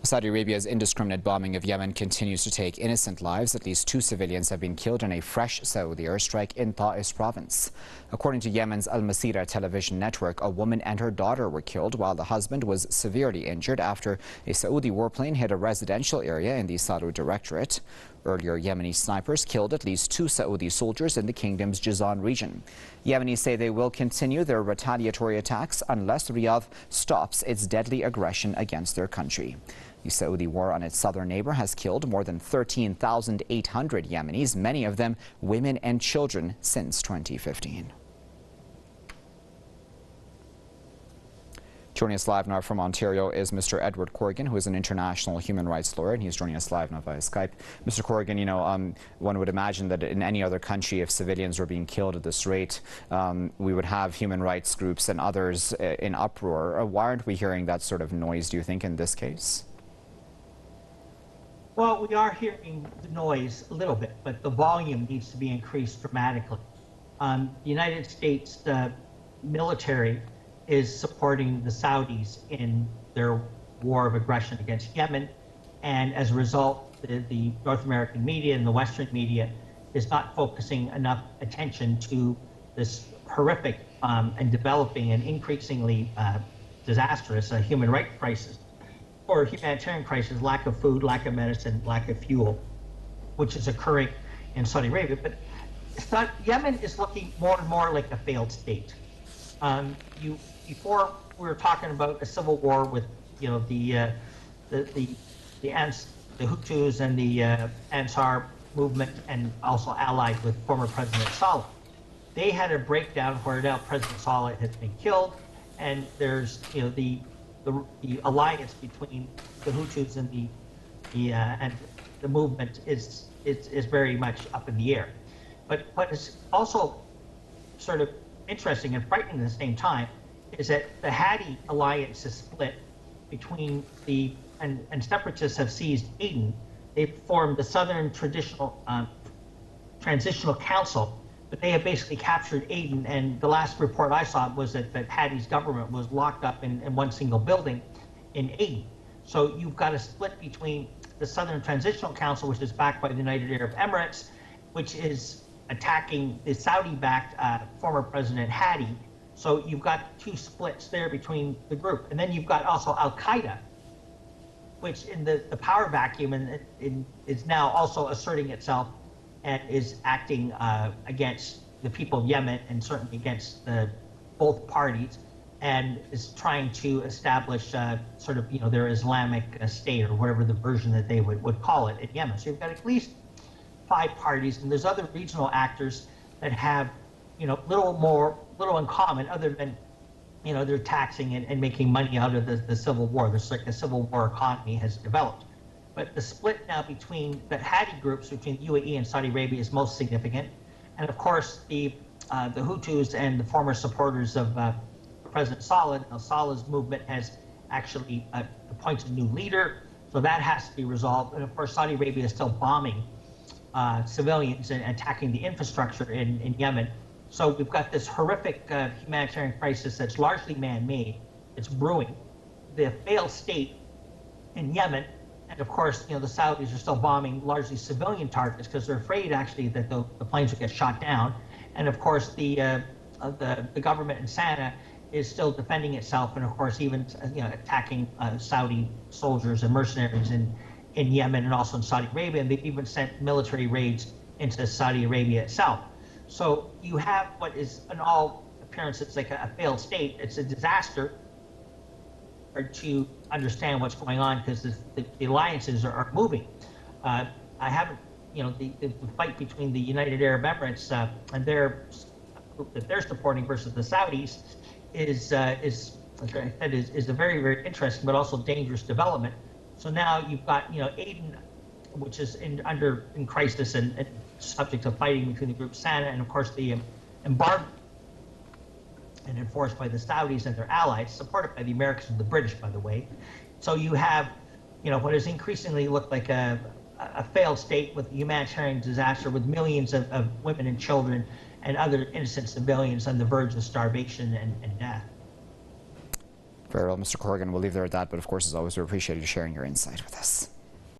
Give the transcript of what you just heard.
Saudi Arabia's indiscriminate bombing of Yemen continues to take innocent lives. At least 2 civilians have been killed in a fresh Saudi airstrike in Ta'if province. According to Yemen's Al-Masirah television network, a woman and her daughter were killed while the husband was severely injured after a Saudi warplane hit a residential area in the Salou directorate. Earlier, Yemeni snipers killed at least 2 Saudi soldiers in the kingdom's Jizan region. Yemenis say they will continue their retaliatory attacks unless Riyadh stops its deadly aggression against their country. The Saudi war on its southern neighbor has killed more than 13,800 Yemenis, many of them women and children, since 2015. Joining us live now from Ontario is Mr. Edward Corrigan, who is an international human rights lawyer, and he's joining us live now via Skype. Mr. Corrigan, one would imagine that in any other country, if civilians were being killed at this rate, we would have human rights groups and others in uproar. Why aren't we hearing that sort of noise, do you think, in this case? Well, we are hearing the noise a little bit, but the volume needs to be increased dramatically. The United States military is supporting the Saudis in their war of aggression against Yemen, and as a result, the North American media and the Western media is not focusing enough attention to this horrific and developing and increasingly disastrous human rights crisis, or humanitarian crisis, lack of food, lack of medicine, lack of fuel, which is occurring in Saudi Arabia. But Yemen is looking more and more like a failed state. Before we were talking about a civil war with, the Hutus and the Ansar movement, and also allied with former President Salou. They had a breakdown where now President Salou has been killed, and there's the alliance between the Hutus and the movement is very much up in the air. But what is also sort of interesting and frightening at the same time is that the Hadi alliance is split between and separatists have seized Aden. They've formed the Southern Transitional Council, but they have basically captured Aden, and the last report I saw was that Hadi's government was locked up in one single building in Aden. So you've got a split between the Southern Transitional Council, which is backed by the United Arab Emirates, which is attacking the Saudi-backed former President Hadi. So you've got 2 splits there between the group. And then you've got also Al-Qaeda, which in the power vacuum is now also asserting itself and is acting against the people of Yemen, and certainly against both parties, and is trying to establish sort of their Islamic state, or whatever the version that they would call it, in Yemen. So you've got at least 5 parties, and there's other regional actors that have little in common, other than they're taxing and making money out of the civil war. There's like a civil war economy has developed. But the split now between the Hadi groups, between UAE and Saudi Arabia, is most significant. And of course, the Hutus and the former supporters of President Salou, Salou's movement has actually appointed a new leader, so that has to be resolved. And of course, Saudi Arabia is still bombing civilians and attacking the infrastructure in Yemen. So we've got this horrific humanitarian crisis that's largely man-made. It's brewing. The failed state in Yemen, and of course, the Saudis are still bombing largely civilian targets because they're afraid actually that the planes will get shot down. And of course, the government in Sana'a is still defending itself, and of course, even attacking Saudi soldiers and mercenaries in Yemen and also in Saudi Arabia. And they've even sent military raids into Saudi Arabia itself. So you have what is, in all appearances, like a failed state. It's a disaster to understand what's going on, because the alliances are moving. I haven't, the fight between the United Arab Emirates and their group that they're supporting versus the Saudis is like I said, is a very, very interesting but also dangerous development. So now you've got Aden, which is in crisis and subject to fighting between the group Sana'a, and of course the embargo and enforced by the Saudis and their allies, supported by the Americans and the British, by the way. So you have what is increasingly looked like a failed state with humanitarian disaster, with millions of women and children and other innocent civilians on the verge of starvation and death. Very well, Mr. Corrigan, we'll leave there at that, but of course, as always, we appreciate you sharing your insight with us.